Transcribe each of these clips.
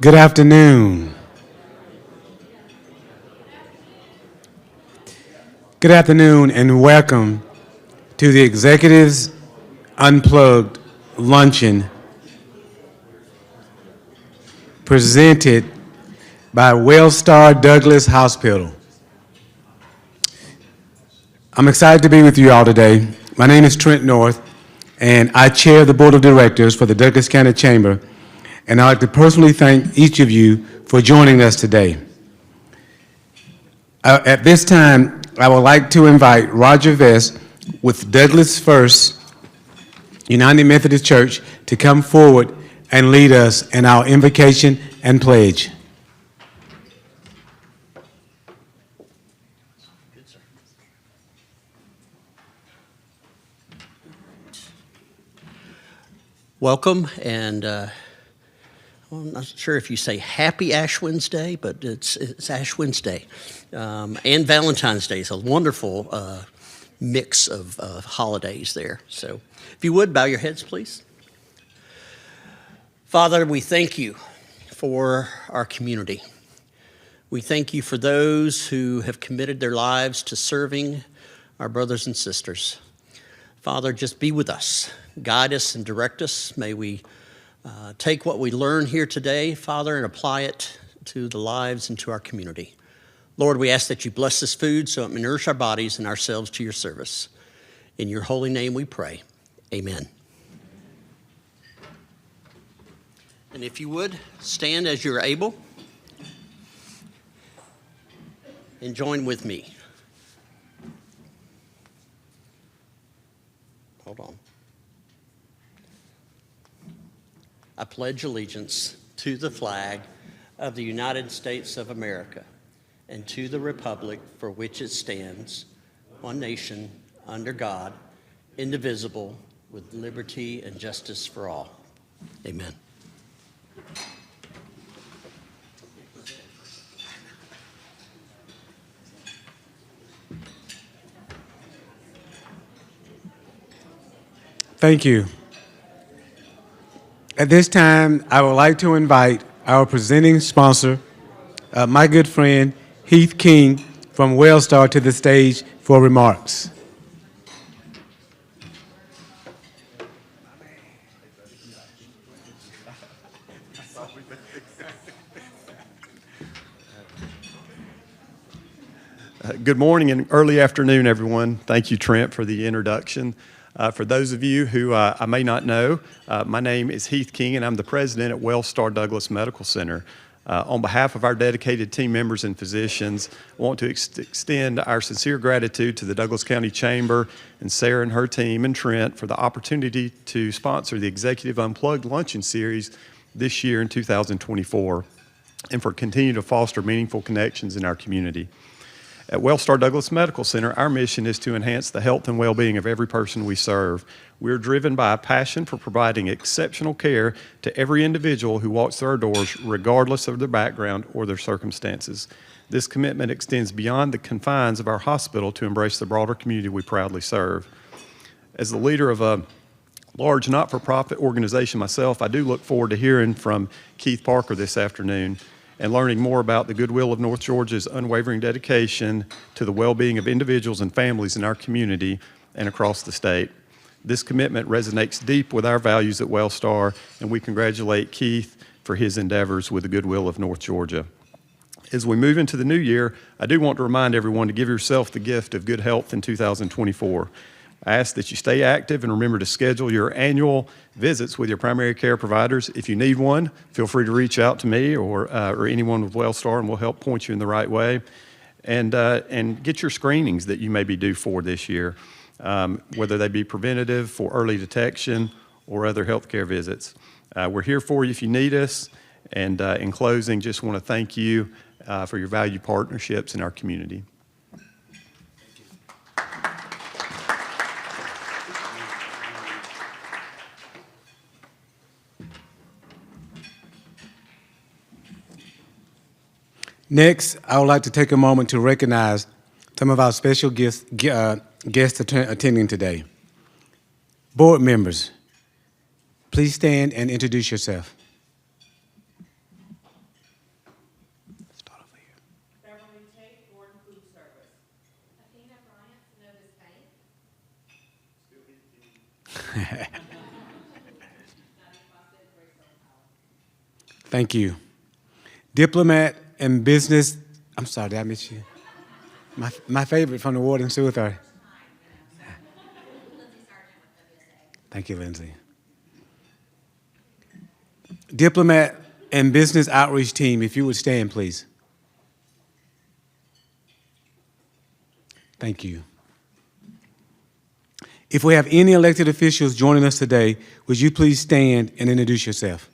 Good afternoon. Good afternoon and welcome to the Executives Unplugged Luncheon presented by Wellstar Douglas Hospital. I'm excited to be with you all today. My name is Trent North and I chair the Board of Directors for the Douglas County Chamber, and I'd like to personally thank each of you for joining us today. At this time, I would like to invite Roger Vest with Douglas First United Methodist Church to come forward and lead us in our invocation and pledge. Welcome, and I'm not sure if you say Happy Ash Wednesday, but it's Ash Wednesday, and Valentine's Day. It's a wonderful mix of holidays there. So if you would, bow your heads, please. Father, we thank you for our community. We thank you for those who have committed their lives to serving our brothers and sisters. Father, just be with us. Guide us and direct us. May we take what we learn here today, Father, and apply it to the lives and to our community. Lord, we ask that you bless this food so it may nourish our bodies and ourselves to your service. In your holy name we pray. Amen. And if you would, stand as you're able and join with me. Hold on. I pledge allegiance to the flag of the United States of America and to the republic for which it stands, one nation, under God, indivisible, with liberty and justice for all. Amen. Thank you. At this time, I would like to invite our presenting sponsor, my good friend Heath King from Wellstar, to the stage for remarks. Good morning and early afternoon, everyone. Thank you, Trent, for the introduction. For those of you who I may not know, my name is Heath King, and I'm the president at Wellstar Douglas Medical Center. On behalf of our dedicated team members and physicians, I want to extend our sincere gratitude to the Douglas County Chamber and Sarah and her team and Trent for the opportunity to sponsor the Executive Unplugged Luncheon Series this year in 2024, and for continuing to foster meaningful connections in our community. At Wellstar Douglas Medical Center, our mission is to enhance the health and well-being of every person we serve. We're driven by a passion for providing exceptional care to every individual who walks through our doors, regardless of their background or their circumstances. This commitment extends beyond the confines of our hospital to embrace the broader community we proudly serve. As the leader of a large not-for-profit organization myself, I do look forward to hearing from Keith Parker this afternoon and learning more about the Goodwill of North Georgia's unwavering dedication to the well-being of individuals and families in our community and across the state. This commitment resonates deep with our values at Wellstar, and we congratulate Keith for his endeavors with the Goodwill of North Georgia. As we move into the new year, I do want to remind everyone to give yourself the gift of good health in 2024. I ask that you stay active and remember to schedule your annual visits with your primary care providers. If you need one, feel free to reach out to me or anyone with Wellstar, and we'll help point you in the right way. And get your screenings that you may be due for this year, whether they be preventative for early detection or other healthcare visits. We're here for you if you need us. And in closing, just want to thank you for your valued partnerships in our community. Next, I would like to take a moment to recognize some of our special guests attending today. Board members, please stand and introduce yourself. Thank you. Diplomat and business, I'm sorry, did I miss you? My favorite from the Water and Sewer Authority. Thank you, Lindsay. Diplomat and business outreach team, if you would stand, please. Thank you. If we have any elected officials joining us today, would you please stand and introduce yourself?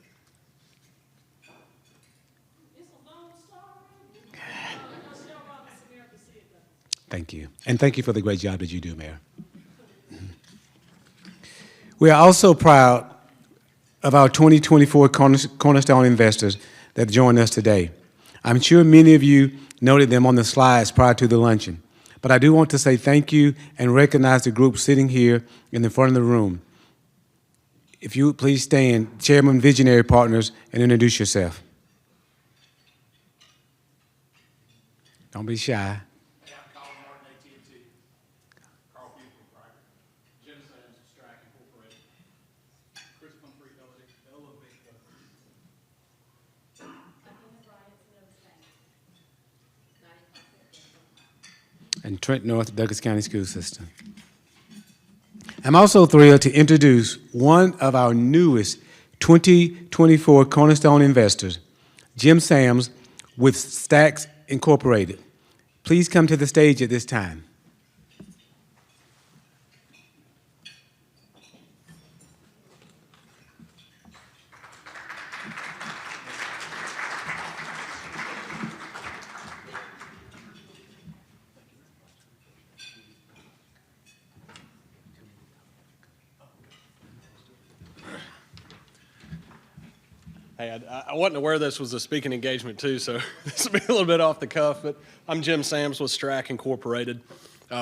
Thank you. And thank you for the great job that you do, Mayor. We are also proud of our 2024 Cornerstone investors that joined us today. I'm sure many of you noted them on the slides prior to the luncheon, but I do want to say thank you and recognize the group sitting here in the front of the room. If you would please stand, Chairman Visionary Partners, and introduce yourself. Don't be shy. And Trent North Douglas County School System. I'm also thrilled to introduce one of our newest 2024 Cornerstone investors, Jim Sams with Stacks Incorporated. Please come to the stage at this time. Hey, I wasn't aware this was a speaking engagement too, so this will be a little bit off the cuff, but I'm Jim Sams with Strack Incorporated.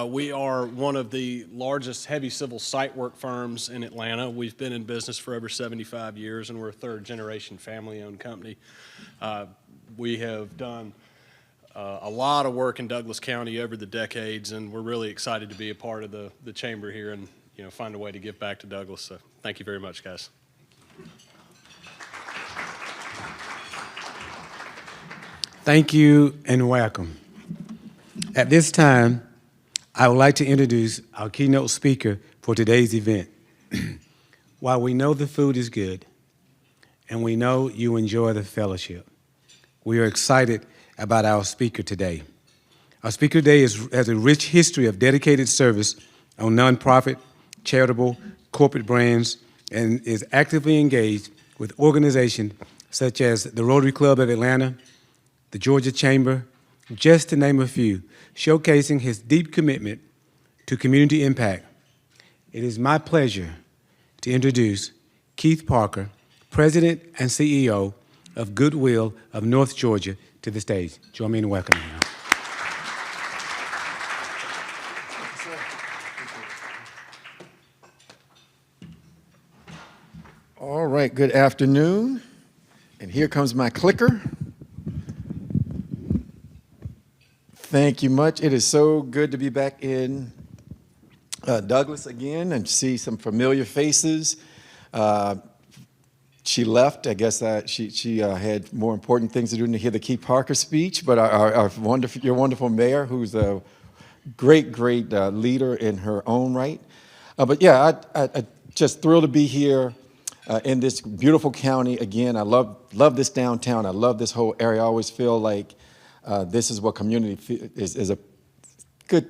We are one of the largest heavy civil site work firms in Atlanta. We've been in business for over 75 years, and we're a third-generation family-owned company. We have done a lot of work in Douglas County over the decades, and we're really excited to be a part of the chamber here and find a way to give back to Douglas. So thank you very much, guys. Thank you and welcome. At this time, I would like to introduce our keynote speaker for today's event. While we know the food is good and we know you enjoy the fellowship, we are excited about our speaker today. Our speaker today has a rich history of dedicated service on nonprofit, charitable, corporate brands, and is actively engaged with organizations such as the Rotary Club of Atlanta, the Georgia Chamber, just to name a few, showcasing his deep commitment to community impact. It is my pleasure to introduce Keith Parker, President and CEO of Goodwill of North Georgia, to the stage. Join me in welcoming him. All right, good afternoon. And here comes my clicker. Thank you much. It is so good to be back in Douglas again and see some familiar faces. She left. I guess she had more important things to do than to hear the Keith Parker speech. But your wonderful mayor, who's a great leader in her own right. But yeah, I just thrilled to be here in this beautiful county again. I love this downtown. I love this whole area. I always feel like this is what community is a good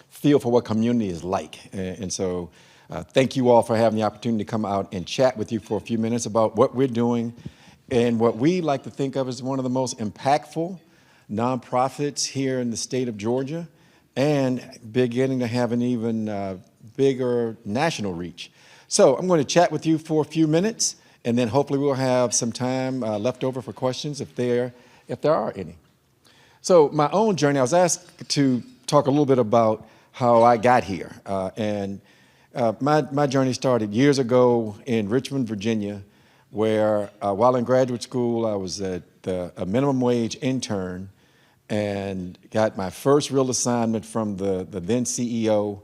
feel for what community is like. And so thank you all for having the opportunity to come out and chat with you for a few minutes about what we're doing and what we like to think of as one of the most impactful nonprofits here in the state of Georgia and beginning to have an even bigger national reach. So I'm going to chat with you for a few minutes, and then hopefully we'll have some time left over for questions if there are any. So my own journey, I was asked to talk a little bit about how I got here. My journey started years ago in Richmond, Virginia, where while in graduate school, I was a minimum wage intern and got my first real assignment from the then CEO,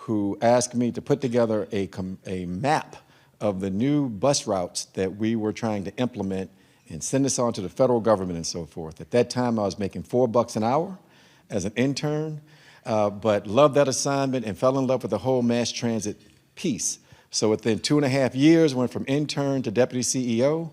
who asked me to put together a map of the new bus routes that we were trying to implement and send this on to the federal government and so forth. At that time, I was making $4 an hour as an intern, but loved that assignment and fell in love with the whole mass transit piece. So within 2.5 years, went from intern to deputy CEO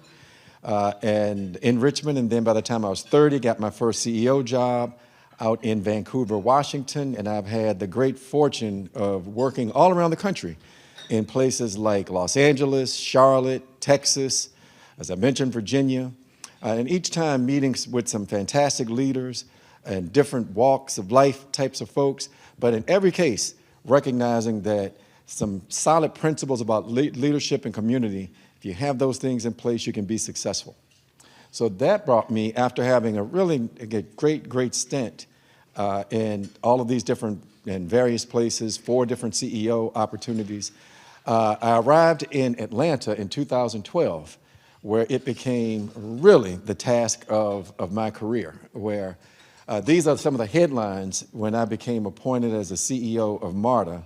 and in Richmond, and then by the time I was 30, got my first CEO job out in Vancouver, Washington, and I've had the great fortune of working all around the country in places like Los Angeles, Charlotte, Texas, as I mentioned, Virginia, and each time meetings with some fantastic leaders and different walks of life types of folks, but in every case, recognizing that some solid principles about leadership and community, if you have those things in place, you can be successful. So that brought me, after having a great stint in all of these different, in various places, 4 different CEO opportunities, I arrived in Atlanta in 2012, where it became really the task of my career, where these are some of the headlines when I became appointed as the CEO of MARTA,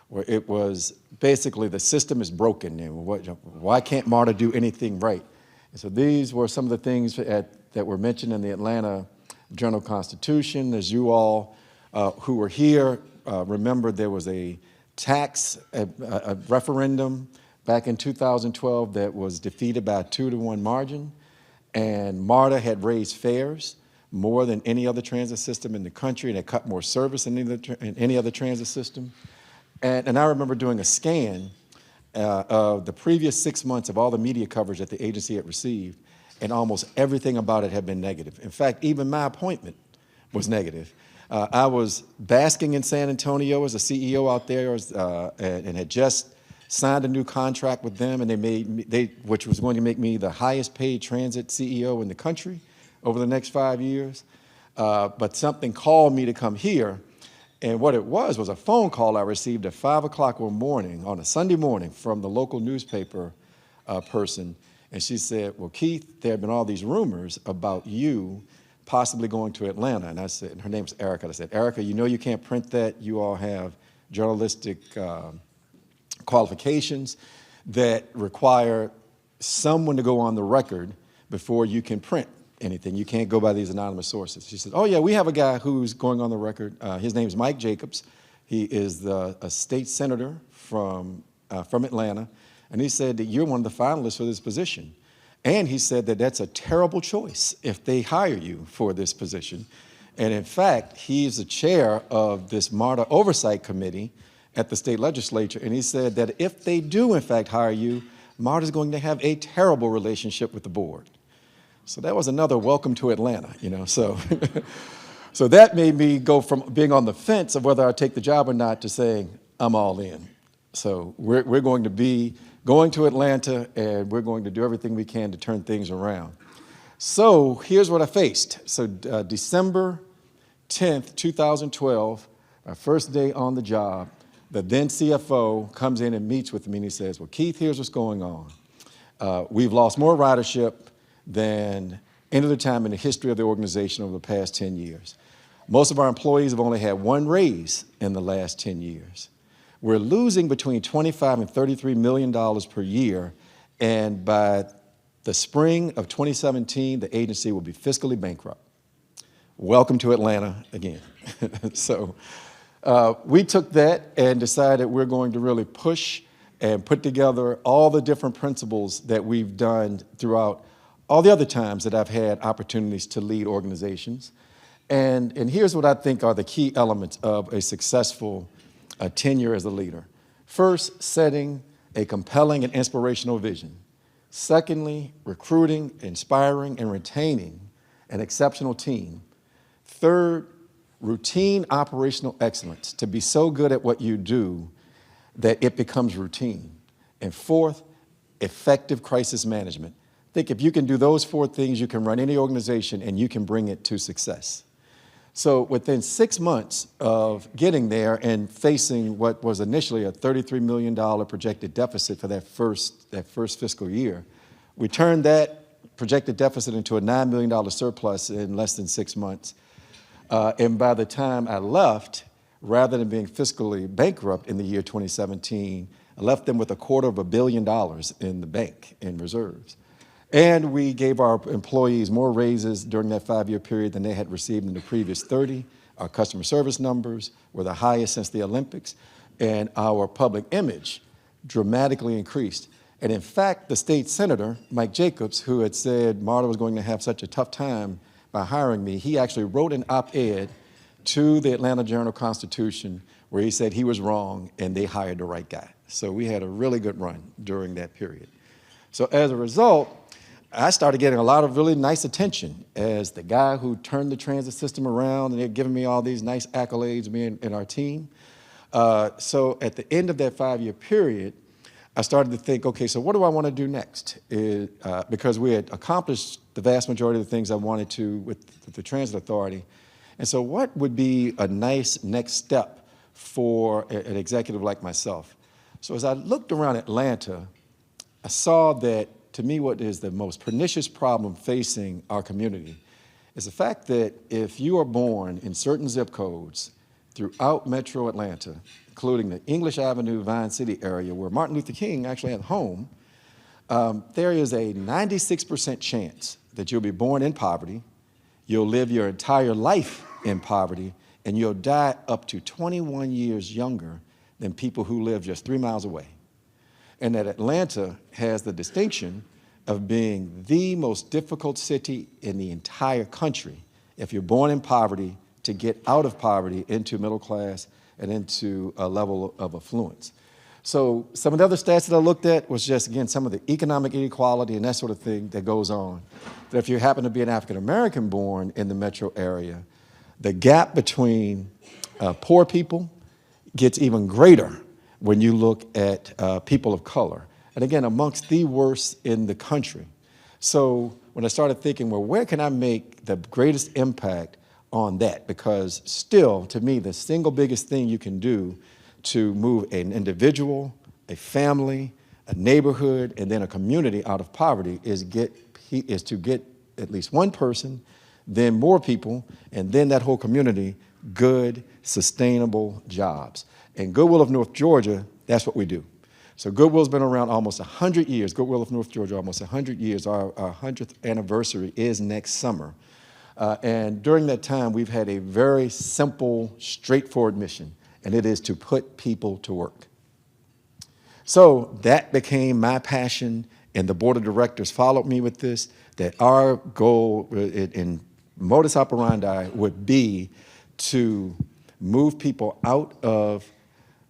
where it was basically the system is broken. And why can't MARTA do anything right? And so these were some of the things that were mentioned in the Atlanta Journal-Constitution. As you all who were here remember, there was a tax a referendum back in 2012 that was defeated by a 2-to-1 margin, and MARTA had raised fares more than any other transit system in the country, and it cut more service than any other transit system. And I remember doing a scan of the previous 6 months of all the media coverage that the agency had received, and almost everything about it had been negative. In fact, even my appointment was negative. I was basking in San Antonio as a CEO out there, and had just signed a new contract with them, and which was going to make me the highest paid transit CEO in the country over the next 5 years. But something called me to come here, and what it was a phone call I received at 5 o'clock one morning, on a Sunday morning, from the local newspaper person, and she said, well, Keith, there have been all these rumors about you possibly going to Atlanta. And I said, and her name's Erica. I said, Erica, you know you can't print that. You all have journalistic qualifications that require someone to go on the record before you can print anything. You can't go by these anonymous sources. She said, oh yeah, we have a guy who's going on the record. His name's Mike Jacobs. He is a state senator from Atlanta. And he said that you're one of the finalists for this position. And he said that that's a terrible choice if they hire you for this position. And in fact, he's the chair of this MARTA Oversight Committee at the state legislature. And he said that if they do, in fact, hire you, MARTA's going to have a terrible relationship with the board. So that was another welcome to Atlanta, you know. So, so that made me go from being on the fence of whether I take the job or not to saying, I'm all in. So we're going to be going to Atlanta, and we're going to do everything we can to turn things around. So here's what I faced. So December 10th, 2012, our first day on the job, the then CFO comes in and meets with me, and he says, well, Keith, here's what's going on. We've lost more ridership than any other time in the history of the organization over the past 10 years. Most of our employees have only had one raise in the last 10 years. We're losing between $25 and $33 million per year, and by the spring of 2017, the agency will be fiscally bankrupt. Welcome to Atlanta again. So we took that and decided we're going to really push and put together all the different principles that we've done throughout all the other times that I've had opportunities to lead organizations. And here's what I think are the key elements of a successful tenure as a leader. First, setting a compelling and inspirational vision. Secondly, recruiting, inspiring, and retaining an exceptional team. Third, routine operational excellence, to be so good at what you do that it becomes routine. And fourth, effective crisis management. I think if you can do those 4 things, you can run any organization and you can bring it to success. So within 6 months of getting there and facing what was initially a $33 million projected deficit for that first fiscal year, we turned that projected deficit into a $9 million surplus in less than 6 months. And by the time I left, rather than being fiscally bankrupt in the year 2017, left them with $250 million in the bank in reserves. And we gave our employees more raises during that 5-year period than they had received in the previous 30. Our customer service numbers were the highest since the Olympics, and our public image dramatically increased. And in fact, the state senator, Mike Jacobs, who had said Marta was going to have such a tough time by hiring me, he actually wrote an op-ed to the Atlanta Journal-Constitution where he said he was wrong and they hired the right guy. So we had a really good run during that period. So as a result, I started getting a lot of really nice attention as the guy who turned the transit system around, and they're giving me all these nice accolades, me and our team. So at the end of that 5-year period, I started to think, okay, so what do I want to do next? Because we had accomplished the vast majority of the things I wanted to with the Transit Authority. And so what would be a nice next step for an executive like myself? So as I looked around Atlanta, I saw that, to me, what is the most pernicious problem facing our community is the fact that if you are born in certain zip codes throughout metro Atlanta, including the English Avenue, Vine City area where Martin Luther King actually had home, there is a 96% chance that you'll be born in poverty, you'll live your entire life in poverty, and you'll die up to 21 years younger than people who live just 3 miles away. And that Atlanta has the distinction of being the most difficult city in the entire country if you're born in poverty to get out of poverty into middle class and into a level of affluence. So some of the other stats that I looked at was just, again, some of the economic inequality and that sort of thing that goes on. That if you happen to be an African-American born in the metro area, the gap between poor people gets even greater when you look at people of color. And again, amongst the worst in the country. So when I started thinking, well, where can I make the greatest impact on that? Because still, to me, the single biggest thing you can do to move an individual, a family, a neighborhood, and then a community out of poverty is to get at least one person, then more people, and then that whole community good, sustainable jobs. And Goodwill of North Georgia, that's what we do. So Goodwill's been around almost 100 years. Goodwill of North Georgia, almost 100 years. Our 100th anniversary is next summer. And during that time, we've had a very simple, straightforward mission, and it is to put people to work. So that became my passion, and the board of directors followed me with this, that our goal in modus operandi would be to move people out of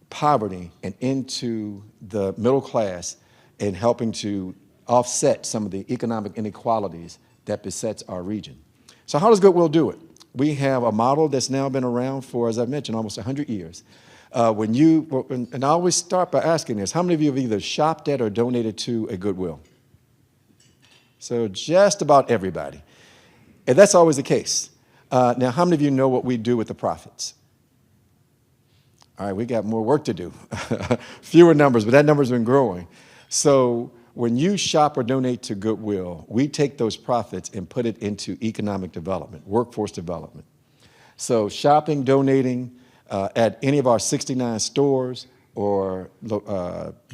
poverty and into the middle class and helping to offset some of the economic inequalities that besets our region. So how does Goodwill do it? We have a model that's now been around for, as I mentioned, almost 100 years. And I always start by asking this, how many of you have either shopped at or donated to a Goodwill? So just about everybody. And that's always the case. Now, how many of you know what we do with the profits? All right, we got more work to do. Fewer numbers, but that number's been growing. So when you shop or donate to Goodwill, we take those profits and put it into economic development, workforce development. So shopping, donating at any of our 69 stores or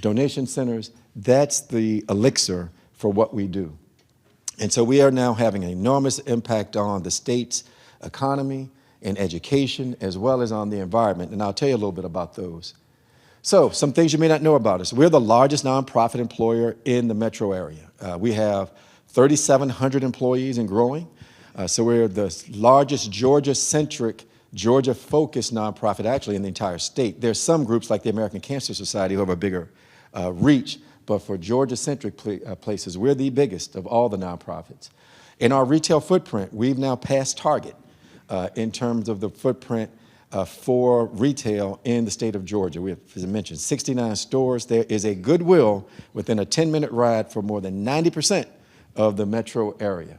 donation centers, that's the elixir for what we do. And so we are now having an enormous impact on the state's economy and education, as well as on the environment. And I'll tell you a little bit about those. So some things you may not know about us. We're the largest nonprofit employer in the metro area. We have 3,700 employees and growing. So we're the largest Georgia-centric, Georgia-focused nonprofit actually in the entire state. There's some groups like the American Cancer Society who have a bigger reach, but for Georgia-centric places, we're the biggest of all the nonprofits. In our retail footprint, we've now passed Target in terms of the footprint for retail in the state of Georgia. We have, as I mentioned, 69 stores. There is a Goodwill within a 10-minute ride for more than 90% of the metro area.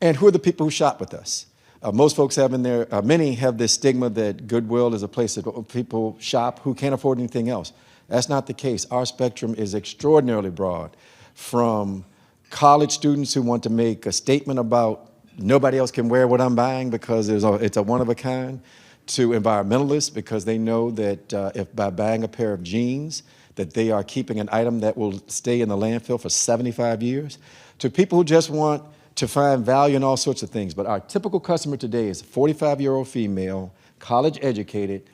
And who are the people who shop with us? Most folks have in there, many have this stigma that Goodwill is a place that people shop who can't afford anything else. That's not the case. Our spectrum is extraordinarily broad, from college students who want to make a statement about nobody else can wear what I'm buying because it's a one of a kind, to environmentalists because they know that if by buying a pair of jeans, that they are keeping an item that will stay in the landfill for 75 years, to people who just want to find value in all sorts of things. But our typical customer today is a 45-year-old female, college educated,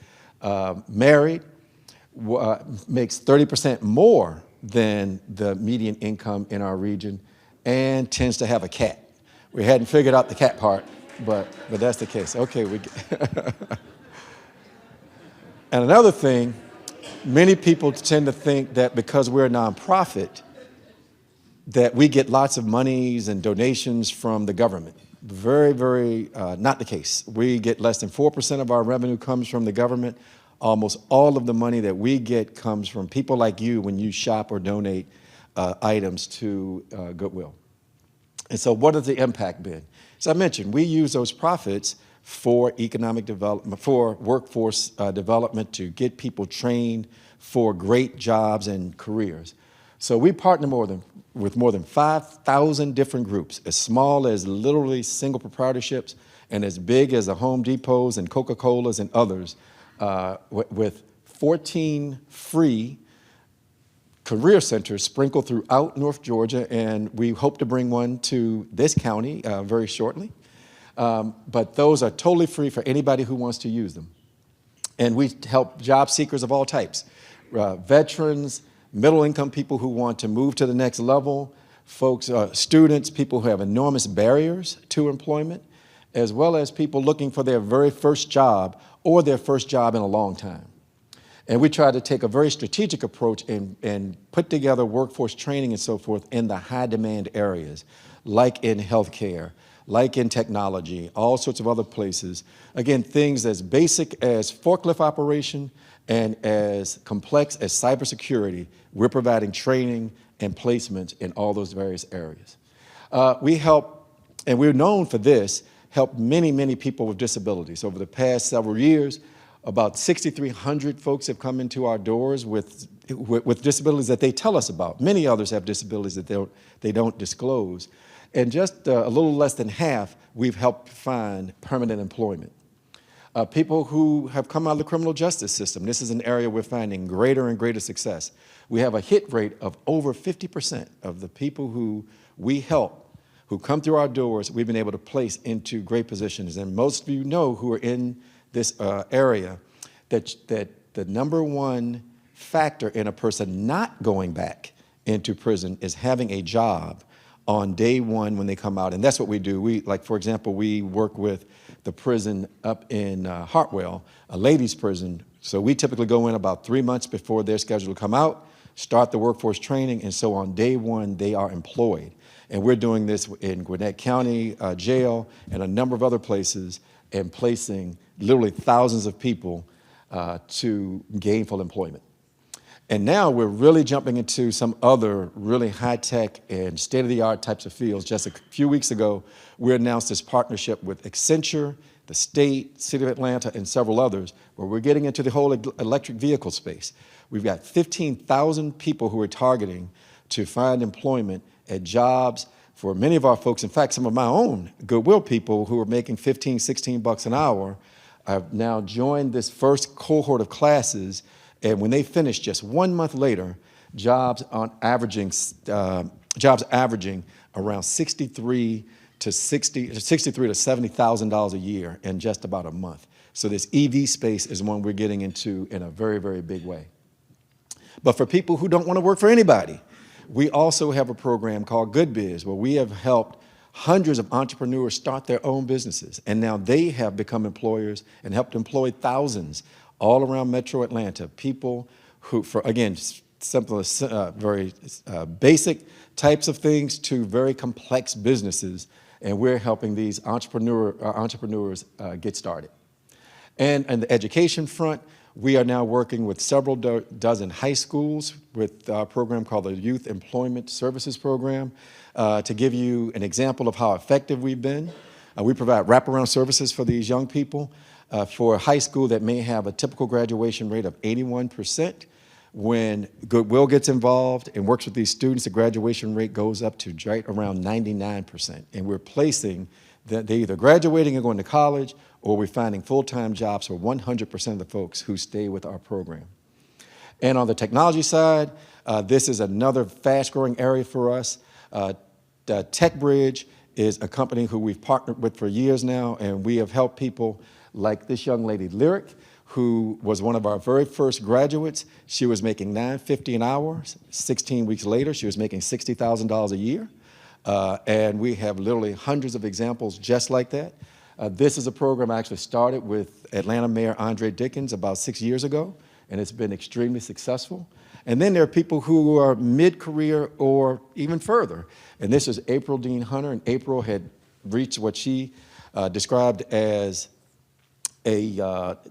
married, makes 30% more than the median income in our region, and tends to have a cat. We hadn't figured out the cat part, but that's the case. Okay, and another thing, many people tend to think that because we're a nonprofit, that we get lots of monies and donations from the government. Very, very not the case. We get less than 4% of our revenue comes from the government. Almost all of the money that we get comes from people like you when you shop or donate items to Goodwill. And so what has the impact been? As I mentioned, we use those profits for economic development, for workforce development, to get people trained for great jobs and careers. So we partner with more than 5,000 different groups, as small as literally single proprietorships and as big as the Home Depots and Coca-Colas and others, with 14 free career centers sprinkled throughout North Georgia, and we hope to bring one to this county very shortly. But those are totally free for anybody who wants to use them. And we help job seekers of all types, veterans, middle-income people who want to move to the next level, folks, students, people who have enormous barriers to employment, as well as people looking for their very first job or their first job in a long time. And we try to take a very strategic approach and put together workforce training and so forth in the high-demand areas, like in healthcare, like in technology, all sorts of other places. Again, things as basic as forklift operation and as complex as cybersecurity, we're providing training and placements in all those various areas. We help, and we're known for this, help many, many people with disabilities. Over the past several years, about 6,300 folks have come into our doors with disabilities that they tell us about. Many others have disabilities that they don't disclose. And just a little less than half, we've helped find permanent employment. People who have come out of the criminal justice system, this is an area we're finding greater and greater success. We have a hit rate of over 50% of the people who we help, who come through our doors, we've been able to place into great positions. And most of you know who are in this area that the number one factor in a person not going back into prison is having a job on day one when they come out. And that's what we do. Like, for example, we work with the prison up in Hartwell, a ladies' prison. So we typically go in about 3 months before they're scheduled to come out, start the workforce training, and so on day one, they are employed. And we're doing this in Gwinnett County Jail and a number of other places, and placing literally thousands of people to gainful employment. And now we're really jumping into some other really high-tech and state-of-the-art types of fields. Just a few weeks ago, we announced this partnership with Accenture, the state, City of Atlanta, and several others, where we're getting into the whole electric vehicle space. We've got 15,000 people who are targeting to find employment at jobs for many of our folks. In fact, some of my own Goodwill people who are making 15, 16 bucks an hour have now joined this first cohort of classes. And when they finish just 1 month later, jobs averaging around $63,000 to $70,000 a year in just about a month. So this EV space is one we're getting into in a very, very big way. But for people who don't want to work for anybody, we also have a program called Good Biz, where we have helped hundreds of entrepreneurs start their own businesses. And now they have become employers and helped employ thousands all around Metro Atlanta, people who, for again, simple, very basic types of things to very complex businesses, and we're helping these entrepreneurs get started. And on the education front, we are now working with several dozen high schools with a program called the Youth Employment Services Program. To give you an example of how effective we've been, we provide wraparound services for these young people. For a high school that may have a typical graduation rate of 81%, when Goodwill gets involved and works with these students, the graduation rate goes up to right around 99%. And we're placing that they're either graduating and going to college, or we're finding full-time jobs for 100% of the folks who stay with our program. And on the technology side, this is another fast-growing area for us. The TechBridge is a company who we've partnered with for years now, and we have helped people like this young lady, Lyric, who was one of our very first graduates. She was making $9.50 an hour. 16 weeks later, she was making $60,000 a year. And we have literally hundreds of examples just like that. This is a program I actually started with Atlanta Mayor Andre Dickens about 6 years ago, and it's been extremely successful. And then there are people who are mid-career or even further. And this is April Dean Hunter, and April had reached what she described as a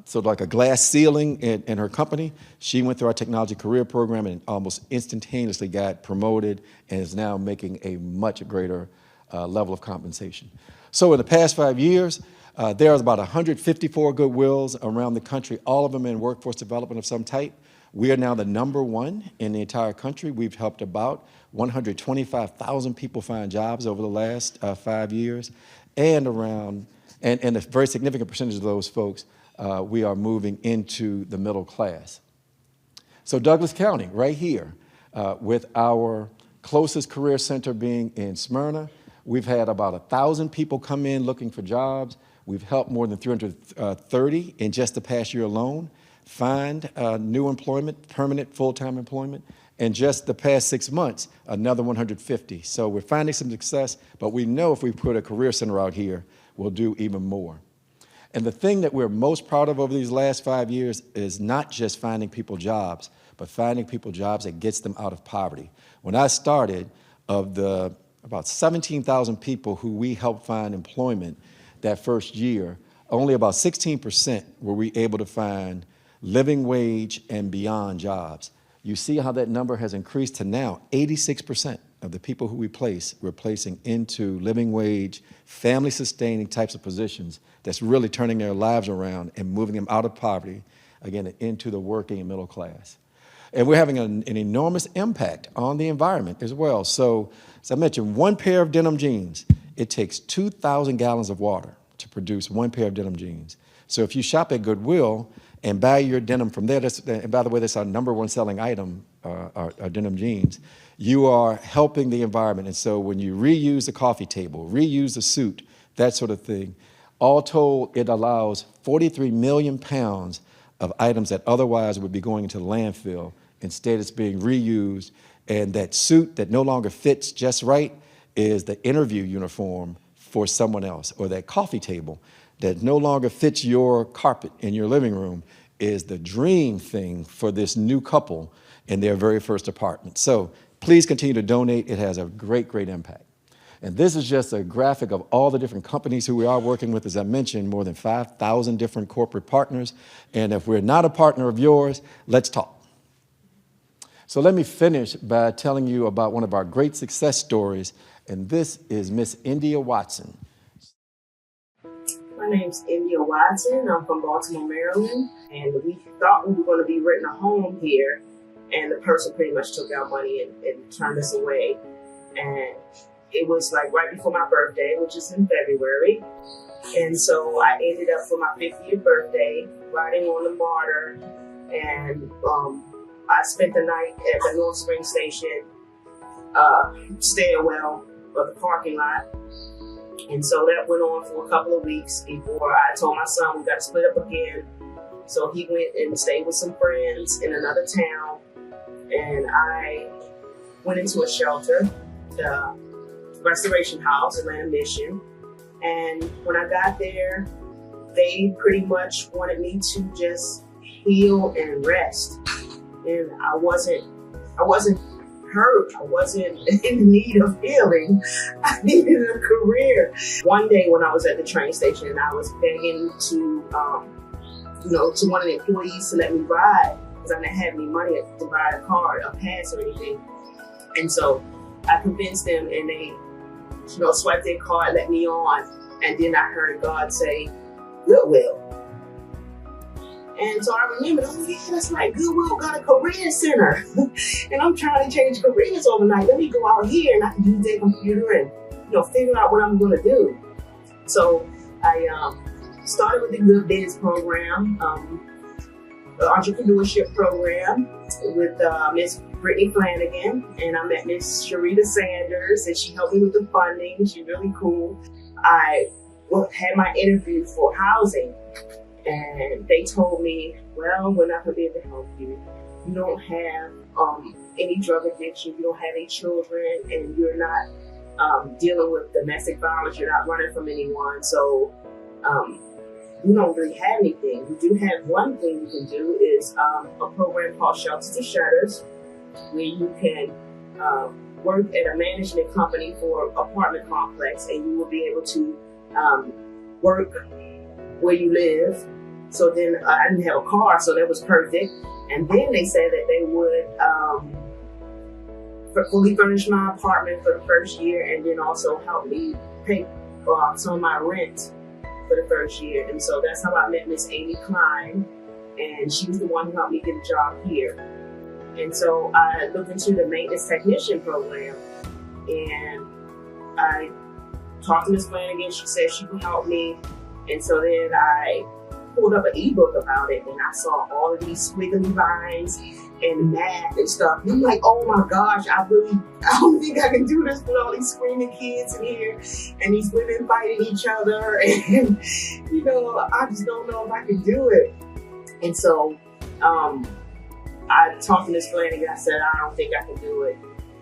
sort of like a glass ceiling in her company. She went through our technology career program and almost instantaneously got promoted and is now making a much greater level of compensation. So in the past 5 years, there's about 154 Goodwills around the country, all of them in workforce development of some type. We are now the #1 in the entire country. We've helped about 125,000 people find jobs over the last 5 years, and a very significant percentage of those folks, we are moving into the middle class. So Douglas County, right here, with our closest career center being in Smyrna, we've had about 1,000 people come in looking for jobs. We've helped more than 330 in just the past year alone find new employment, permanent full-time employment. And just the past 6 months, another 150. So we're finding some success, but we know if we put a career center out here, we'll do even more. And the thing that we're most proud of over these last 5 years is not just finding people jobs, but finding people jobs that gets them out of poverty. When I started, of the about 17,000 people who we helped find employment that first year, only about 16% were we able to find living wage and beyond jobs. You see how that number has increased to now 86% of the people who we place, we're placing into living wage, family-sustaining types of positions that's really turning their lives around and moving them out of poverty, again, into the working and middle class. And we're having an enormous impact on the environment as well. So, as I mentioned, one pair of denim jeans, it takes 2,000 gallons of water to produce one pair of denim jeans. So if you shop at Goodwill and buy your denim from there, and by the way, that's our #1 selling item, our denim jeans, you are helping the environment. And so when you reuse the coffee table, reuse the suit, that sort of thing, all told, it allows 43 million pounds of items that otherwise would be going into the landfill. Instead, it's being reused, and that suit that no longer fits just right is the interview uniform for someone else, or that coffee table that no longer fits your carpet in your living room is the dream thing for this new couple in their very first apartment. So please continue to donate. It has a great, great impact. And this is just a graphic of all the different companies who we are working with. As I mentioned, more than 5,000 different corporate partners. And if we're not a partner of yours, let's talk. So let me finish by telling you about one of our great success stories, and this is Miss India Watson. My name's India Watson. I'm from Baltimore, Maryland, and we thought we were going to be renting a home here, and the person pretty much took our money and turned us away. And it was like right before my birthday, which is in February. And so I ended up for my 50th birthday riding on the MARTA, and I spent the night at the North Spring Station stairwell of the parking lot. And so that went on for a couple of weeks before I told my son we got to split up again. So he went and stayed with some friends in another town, and I went into a shelter, the Restoration House, Atlanta Mission. And when I got there, they pretty much wanted me to just heal and rest. And I wasn't hurt. I wasn't in need of healing. I needed a career. One day when I was at the train station and I was begging to one of the employees to let me ride, because I didn't have any money to buy a car, a pass or anything. And so I convinced them, and they, swiped their card, let me on. And then I heard God say, Goodwill. And so I remembered, oh yeah, that's right, Goodwill got a career center. And I'm trying to change careers overnight. Let me go out here and I can use their computer and, figure out what I'm gonna do. So I started with the Good Biz program, the entrepreneurship program with Miss Brittany Flanagan, and I met Miss Sharita Sanders, and she helped me with the funding. She's really cool. I had my interview for housing, and they told me, well, we're not going to be able to help you. You don't have any drug addiction, you don't have any children, and you're not dealing with domestic violence, you're not running from anyone, so we don't really have anything. We do have one thing you can do is a program called Shelters to Shutters, where you can work at a management company for apartment complex, and you will be able to work where you live. So then I didn't have a car, so that was perfect. And then they said that they would fully furnish my apartment for the first year, and then also help me pay some of my rent for the first year. And so that's how I met Miss Amy Klein, and she was the one who helped me get a job here. And so I looked into the maintenance technician program, and I talked to Miss Flanagan. She said she could help me. And so then I pulled up an ebook about it, and I saw all of these squiggly lines and math and stuff. And I'm like, oh my gosh, I don't think I can do this with all these screaming kids in here and these women fighting each other. And, you know, I just don't know if I can do it. And so I talked to Miss Flanagan. I said, I don't think I can do it.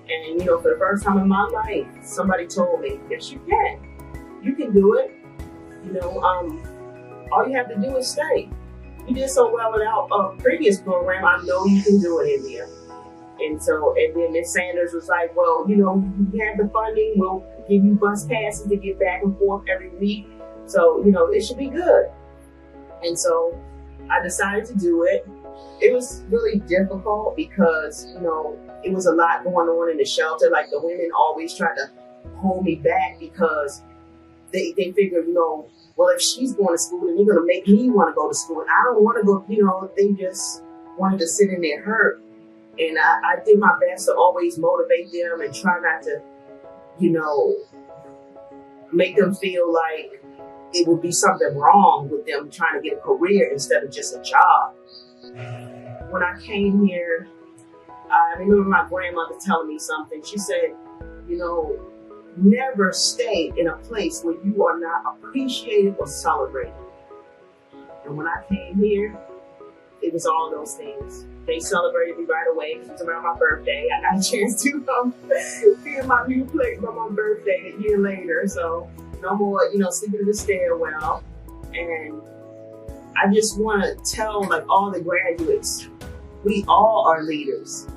And, you know, for the first time in my life, somebody told me, yes, you can. You can do it. You know, all you have to do is stay. You did so well without a previous program. I know you can do it in there. And so, and then Miss Sanders was like, well, you know, you have the funding. We'll give you bus passes to get back and forth every week. So, you know, it should be good. And so I decided to do it. It was really difficult because, you know, it was a lot going on in the shelter. Like the women always tried to hold me back because they figured, you know, well, if she's going to school, then you're going to make me want to go to school. And I don't want to go, you know, they just wanted to sit in their hurt. And I did my best to always motivate them and try not to, you know, make them feel like it would be something wrong with them trying to get a career instead of just a job. When I came here, I remember my grandmother telling me something. She said, you know, never stay in a place where you are not appreciated or celebrated. And when I came here, it was all those things. They celebrated me right away. It was around my birthday. I got a chance to be in my new place on my birthday a year later. So no more, you know, sleeping in the stairwell. And I just want to tell like all the graduates, we all are leaders.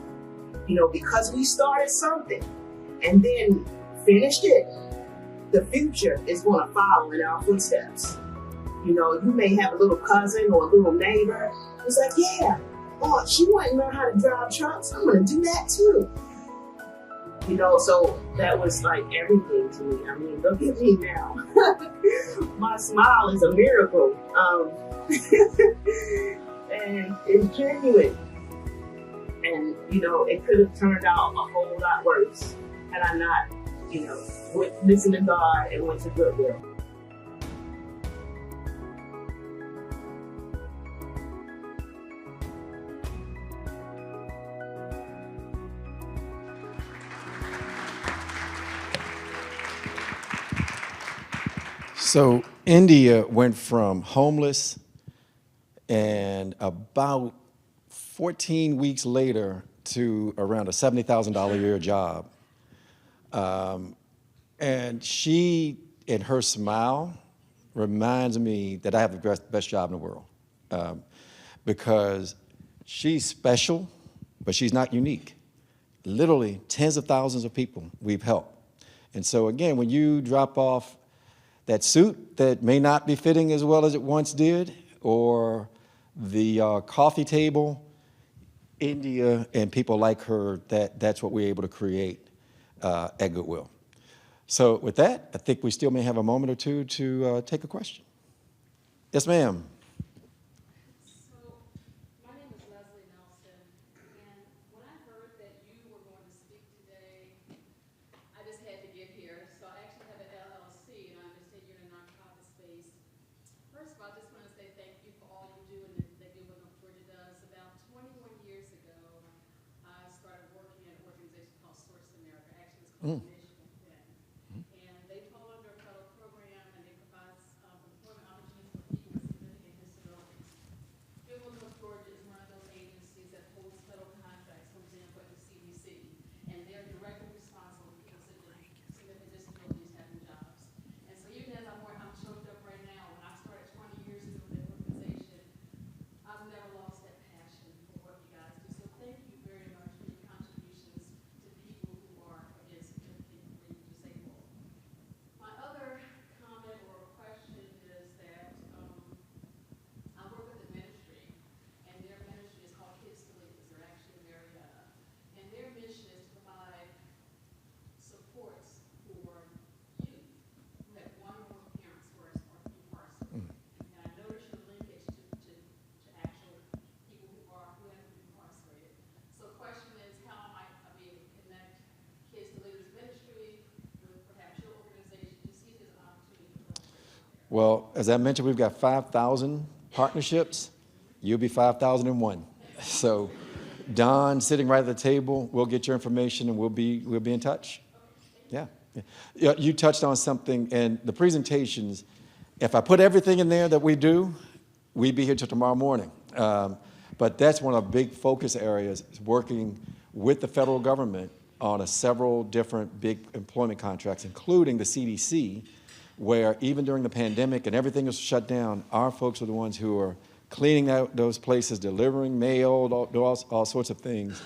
You know, because we started something and then finished it, the future is going to follow in our footsteps. You know, you may have a little cousin or a little neighbor who's like, yeah, oh, she wanted to learn how to drive trucks. I'm going to do that too. You know, so that was like everything to me. I mean, look at me now. My smile is a miracle. And it's genuine. And, you know, it could have turned out a whole lot worse had I not, you know, listened to God and went to Goodwill. So India went from homeless and about 14 weeks later to around a $70,000 a year job. And she, in her smile, reminds me that I have the best job in the world. Because she's special, but she's not unique. Literally tens of thousands of people we've helped. And so again, when you drop off that suit that may not be fitting as well as it once did, or the coffee table, India and people like her, that's what we're able to create at Goodwill. So with that, I think we still may have a moment or two to take a question. Yes, ma'am. First of all, Well, as I mentioned, we've got 5,000 partnerships. You'll be 5,001. So Don, sitting right at the table, we'll get your information and we'll be in touch. Yeah. Yeah. You touched on something in the presentations. If I put everything in there that we do, we'd be here till tomorrow morning. But that's one of the big focus areas, is working with the federal government on several different big employment contracts, including the CDC, where even during the pandemic and everything was shut down, our folks are the ones who are cleaning out those places, delivering mail, all sorts of things.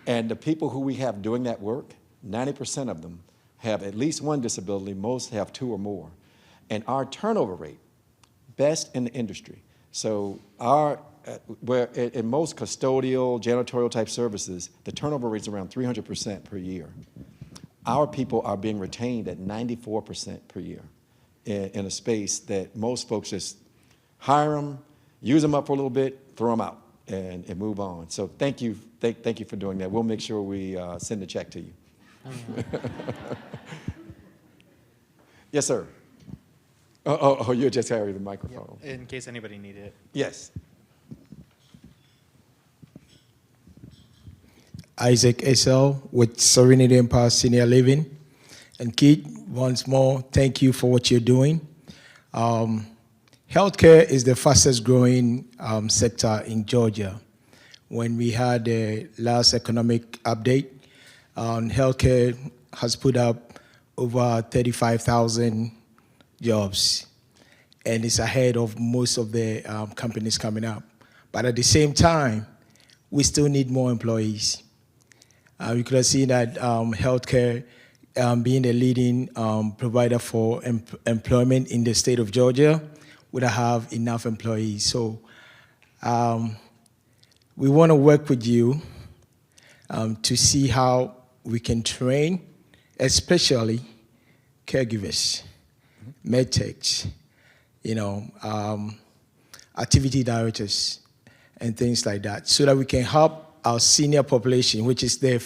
And the people who we have doing that work, 90% of them have at least one disability, most have two or more. And our turnover rate, best in the industry. So where in most custodial, janitorial type services, the turnover rate is around 300% per year. Our people are being retained at 94% per year in a space that most folks just hire them, use them up for a little bit, throw them out, and move on. So thank you for doing that. We'll make sure we send a check to you. Yes, sir. Oh, you just carry the microphone. In case anybody needed it. Yes. Isaac Esel with Serenity Empire Senior Living. And Keith, once more, thank you for what you're doing. Healthcare is the fastest growing sector in Georgia. When we had the last economic update, healthcare has put up over 35,000 jobs, and it's ahead of most of the companies coming up. But at the same time, we still need more employees. You could have seen that healthcare being the leading provider for employment in the state of Georgia, we don't have enough employees. So we want to work with you to see how we can train, especially caregivers, medtechs, activity directors, and things like that, so that we can help our senior population, which is the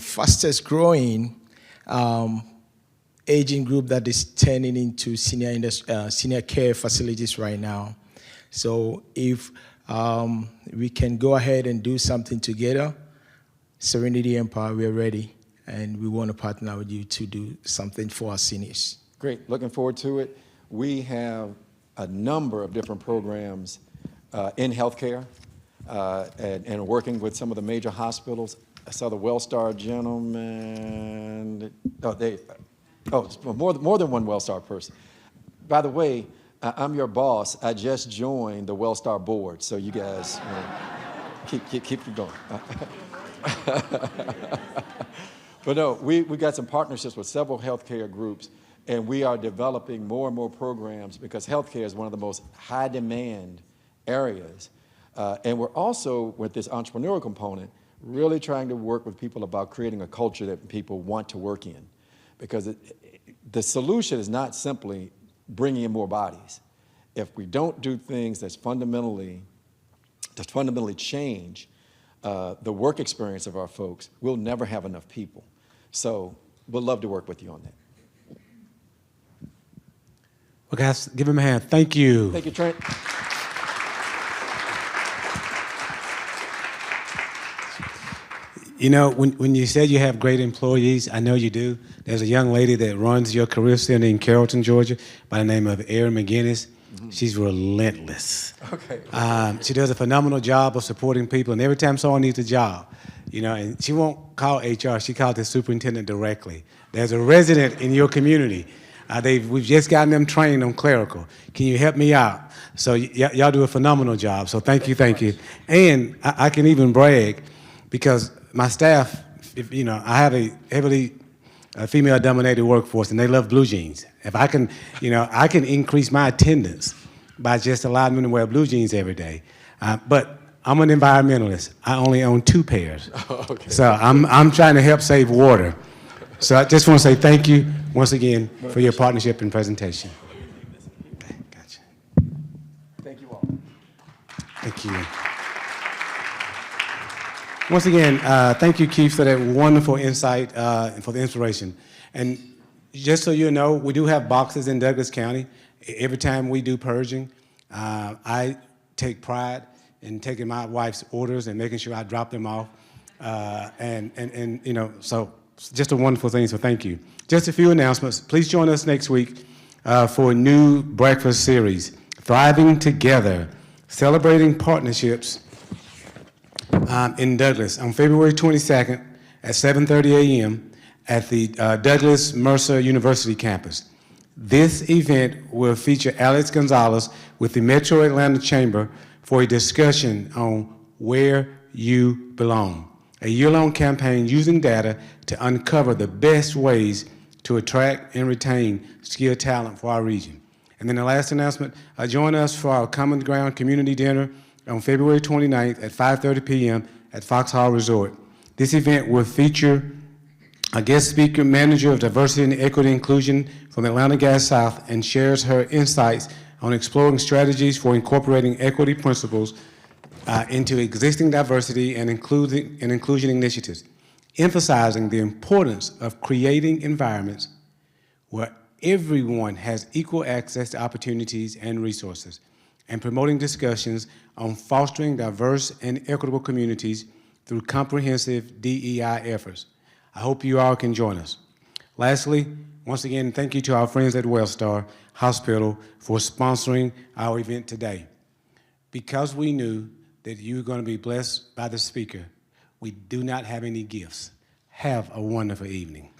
fastest growing aging group that is turning into senior care facilities right now. So if we can go ahead and do something together, Serenity Empire, we're ready, and we want to partner with you to do something for our seniors. Great, looking forward to it. We have a number of different programs in healthcare and working with some of the major hospitals. I saw the WellStar gentleman. More than one WellStar person. By the way, I'm your boss. I just joined the WellStar board, so you guys keep going. But no, we got some partnerships with several healthcare groups, and we are developing more and more programs because healthcare is one of the most high demand areas. And we're also, with this entrepreneurial component, really trying to work with people about creating a culture that people want to work in. Because the solution is not simply bringing in more bodies. If we don't do things that fundamentally change the work experience of our folks, we'll never have enough people. So we'd love to work with you on that. Well, guys, give him a hand. Thank you. Thank you, Trent. You know, when you said you have great employees, I know you do. There's a young lady that runs your career center in Carrollton, Georgia, by the name of Erin McGinnis. Mm-hmm. She's relentless. Okay. She does a phenomenal job of supporting people, and every time someone needs a job, and she won't call HR, she calls the superintendent directly. There's a resident in your community. We've just gotten them trained on clerical. Can you help me out? So y'all do a phenomenal job. So thank you. And I can even brag because my staff, I have a heavily female-dominated workforce, and they love blue jeans. If I can, I can increase my attendance by just allowing them to wear blue jeans every day. But I'm an environmentalist. I only own 2 pairs. Oh, okay. So I'm trying to help save water. So I just want to say thank you once again for your partnership and presentation. Okay, gotcha. Thank you all. Thank you. Once again, thank you, Keith, for that wonderful insight and for the inspiration. And just so you know, we do have boxes in Douglas County. Every time we do purging, I take pride in taking my wife's orders and making sure I drop them off. And you know, so just a wonderful thing, so thank you. Just a few announcements. Please join us next week for a new breakfast series, Thriving Together, Celebrating Partnerships in Douglas on February 22nd at 7:30 a.m. at the Douglas Mercer University campus. This event will feature Alex Gonzalez with the Metro Atlanta Chamber for a discussion on where you belong, a year-long campaign using data to uncover the best ways to attract and retain skilled talent for our region. And then the last announcement, join us for our Common Ground Community Dinner on February 29th at 5:30 p.m. at Fox Hall Resort. This event will feature a guest speaker, manager of diversity and equity inclusion from Atlanta Gas South, and shares her insights on exploring strategies for incorporating equity principles into existing diversity and inclusion initiatives, emphasizing the importance of creating environments where everyone has equal access to opportunities and resources, and promoting discussions on fostering diverse and equitable communities through comprehensive DEI efforts. I hope you all can join us. Lastly, once again, thank you to our friends at Wellstar Hospital for sponsoring our event today. Because we knew that you were going to be blessed by the speaker, we do not have any gifts. Have a wonderful evening.